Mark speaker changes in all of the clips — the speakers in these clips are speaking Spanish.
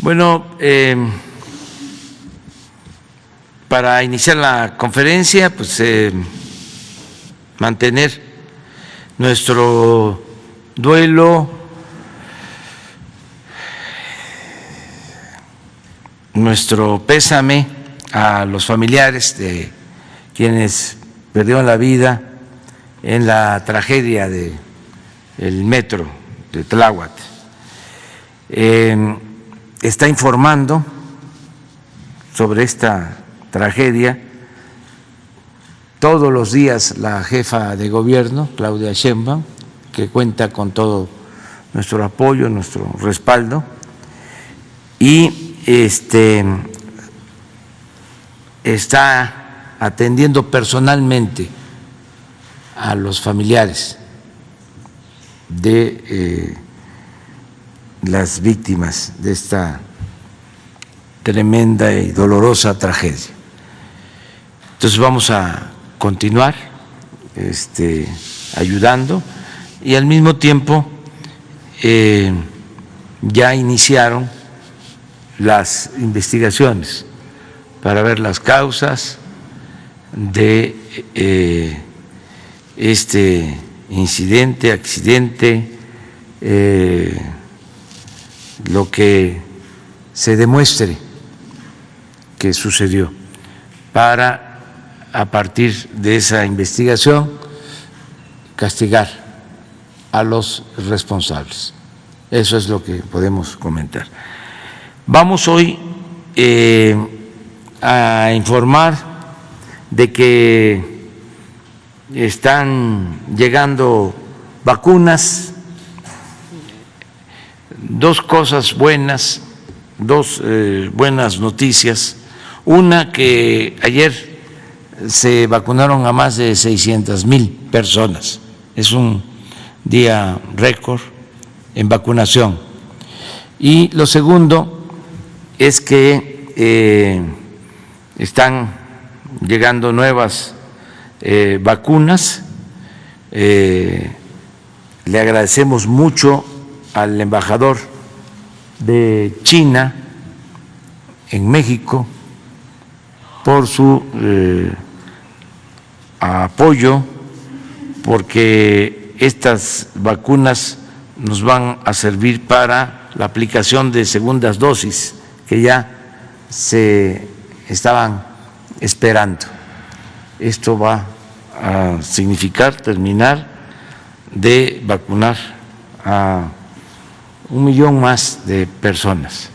Speaker 1: Bueno, para iniciar la conferencia, pues mantener nuestro duelo, nuestro pésame a los familiares de quienes perdieron la vida en la tragedia del metro de Tláhuac. Está informando sobre esta tragedia todos los días la jefa de gobierno, Claudia Sheinbaum, que cuenta con todo nuestro apoyo, nuestro respaldo, y está atendiendo personalmente a los familiares de las víctimas de esta tremenda y dolorosa tragedia. Entonces vamos a continuar ayudando, y al mismo tiempo ya iniciaron las investigaciones para ver las causas de este incidente, accidente, lo que se demuestre que sucedió, para a partir de esa investigación castigar a los responsables. Eso es lo que podemos comentar. Vamos hoy a informar de que están llegando vacunas, dos cosas buenas, dos buenas noticias. Una, que ayer se vacunaron a más de 600,000 personas, es un día récord en vacunación. Y lo segundo es que están llegando nuevas vacunas. Le agradecemos mucho al embajador de China en México por su apoyo, porque estas vacunas nos van a servir para la aplicación de segundas dosis que ya se estaban esperando. Esto va a significar terminar de vacunar a 1 millón más de personas.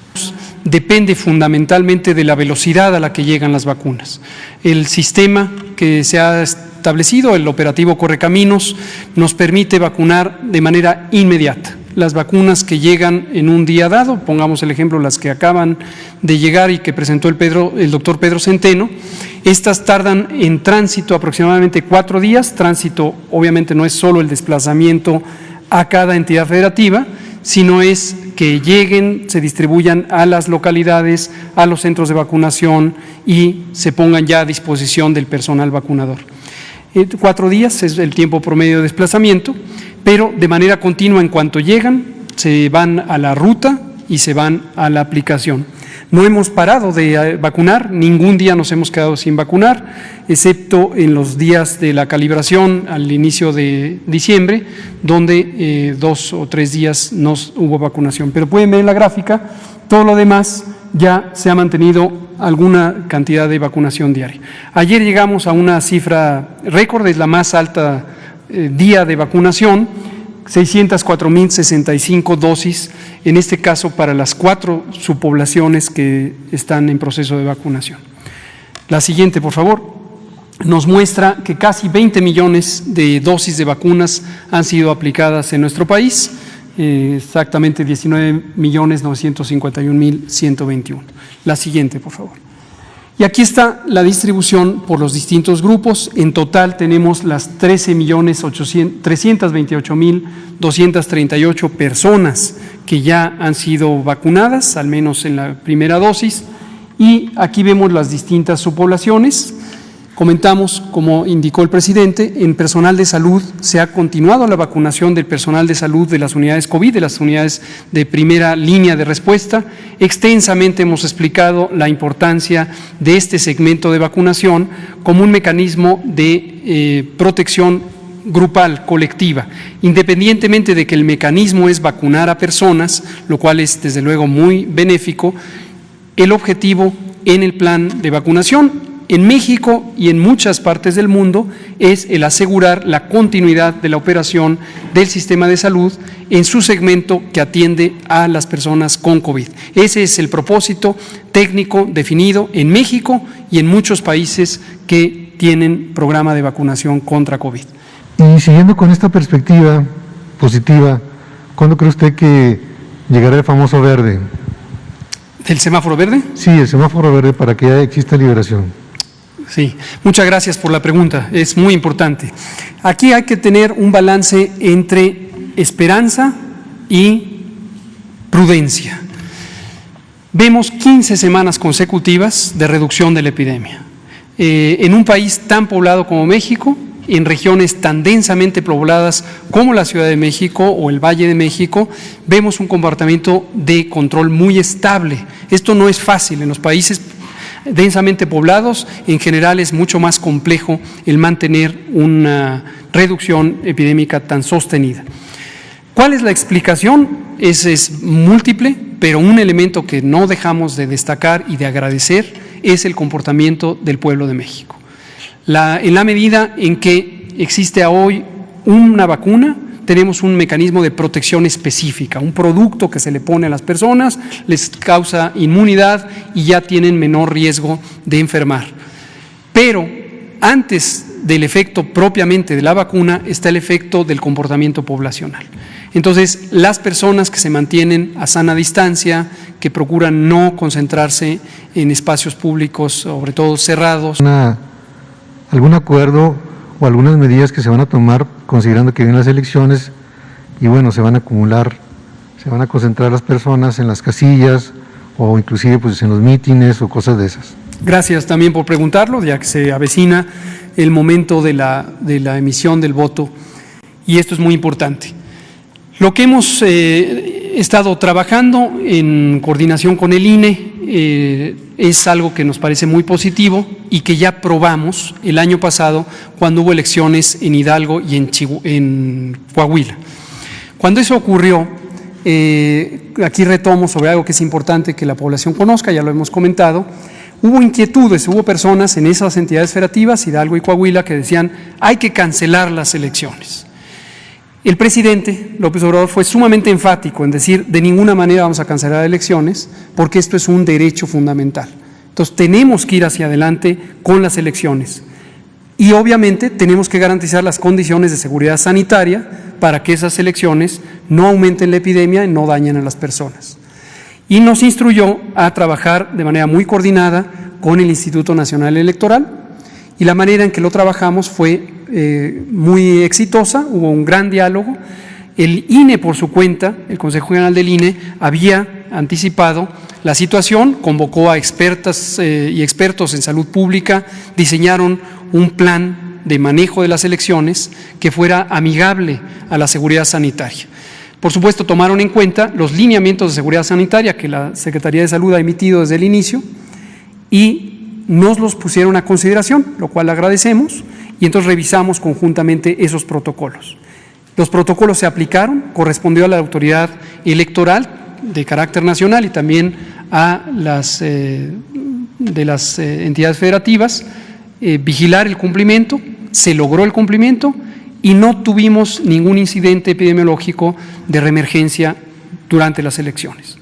Speaker 2: Depende fundamentalmente de la velocidad a la que llegan las vacunas. El sistema que se ha establecido, el operativo Correcaminos, nos permite vacunar de manera inmediata. Las vacunas que llegan en un día dado, pongamos el ejemplo, las que acaban de llegar y que presentó el doctor Pedro Centeno, estas tardan en tránsito aproximadamente 4 días. Tránsito obviamente no es solo el desplazamiento a cada entidad federativa, sino es que lleguen, se distribuyan a las localidades, a los centros de vacunación y se pongan ya a disposición del personal vacunador. 4 días es el tiempo promedio de desplazamiento, pero de manera continua, en cuanto llegan, se van a la ruta y se van a la aplicación. No hemos parado de vacunar, ningún día nos hemos quedado sin vacunar, excepto en los días de la calibración al inicio de diciembre, donde 2 o 3 días no hubo vacunación. Pero pueden ver en la gráfica, todo lo demás ya se ha mantenido alguna cantidad de vacunación diaria. Ayer llegamos a una cifra récord, es la más alta día de vacunación, 604,065 dosis, en este caso para las 4 subpoblaciones que están en proceso de vacunación. La siguiente, por favor, nos muestra que casi 20 millones de dosis de vacunas han sido aplicadas en nuestro país, exactamente 19,951,121. La siguiente, por favor. Y aquí está la distribución por los distintos grupos. En total tenemos las 13,328,238 personas que ya han sido vacunadas, al menos en la primera dosis. Y aquí vemos las distintas subpoblaciones. Comentamos, como indicó el presidente, en personal de salud se ha continuado la vacunación del personal de salud de las unidades COVID, de las unidades de primera línea de respuesta. Extensamente hemos explicado la importancia de este segmento de vacunación como un mecanismo de protección grupal, colectiva, independientemente de que el mecanismo es vacunar a personas, lo cual es desde luego muy benéfico. El objetivo en el plan de vacunación en México y en muchas partes del mundo es el asegurar la continuidad de la operación del sistema de salud en su segmento que atiende a las personas con COVID. Ese es el propósito técnico definido en México y en muchos países que tienen programa de vacunación contra COVID.
Speaker 3: Y siguiendo con esta perspectiva positiva, ¿cuándo cree usted que llegará el famoso verde?
Speaker 2: ¿El semáforo verde?
Speaker 3: Sí, el semáforo verde para que ya exista liberación.
Speaker 2: Sí, muchas gracias por la pregunta, es muy importante. Aquí hay que tener un balance entre esperanza y prudencia. Vemos 15 semanas consecutivas de reducción de la epidemia. En un país tan poblado como México, en regiones tan densamente pobladas como la Ciudad de México o el Valle de México, vemos un comportamiento de control muy estable. Esto no es fácil en los países densamente poblados, en general es mucho más complejo el mantener una reducción epidémica tan sostenida. ¿Cuál es la explicación? Es múltiple, pero un elemento que no dejamos de destacar y de agradecer es el comportamiento del pueblo de México. En la medida en que existe hoy una vacuna, tenemos un mecanismo de protección específica, un producto que se le pone a las personas, les causa inmunidad y ya tienen menor riesgo de enfermar. Pero antes del efecto propiamente de la vacuna está el efecto del comportamiento poblacional. Entonces, las personas que se mantienen a sana distancia, que procuran no concentrarse en espacios públicos, sobre todo cerrados.
Speaker 3: ¿Algún acuerdo o algunas medidas que se van a tomar considerando que vienen las elecciones y bueno, se van a acumular, se van a concentrar las personas en las casillas o inclusive pues en los mítines o cosas de esas? Gracias
Speaker 2: también por preguntarlo, ya que se avecina el momento de la emisión del voto y esto es muy importante. Lo que hemos estado trabajando en coordinación con el INE es algo que nos parece muy positivo y que ya probamos el año pasado cuando hubo elecciones en Hidalgo y en Coahuila. Cuando eso ocurrió, aquí retomo sobre algo que es importante que la población conozca, ya lo hemos comentado, hubo inquietudes, hubo personas en esas entidades federativas, Hidalgo y Coahuila, que decían hay que cancelar las elecciones. El presidente López Obrador fue sumamente enfático en decir de ninguna manera vamos a cancelar elecciones porque esto es un derecho fundamental. Entonces tenemos que ir hacia adelante con las elecciones y obviamente tenemos que garantizar las condiciones de seguridad sanitaria para que esas elecciones no aumenten la epidemia y no dañen a las personas. Y nos instruyó a trabajar de manera muy coordinada con el Instituto Nacional Electoral y la manera en que lo trabajamos fue muy exitosa, hubo un gran diálogo. El INE por su cuenta, el Consejo General del INE, había anticipado la situación, convocó a expertas y expertos en salud pública, diseñaron un plan de manejo de las elecciones que fuera amigable a la seguridad sanitaria. Por supuesto, tomaron en cuenta los lineamientos de seguridad sanitaria que la Secretaría de Salud ha emitido desde el inicio y nos los pusieron a consideración, lo cual agradecemos, y entonces revisamos conjuntamente esos protocolos. Los protocolos se aplicaron, correspondió a la autoridad electoral de carácter nacional y también a las entidades federativas, vigilar el cumplimiento, se logró el cumplimiento y no tuvimos ningún incidente epidemiológico de reemergencia durante las elecciones.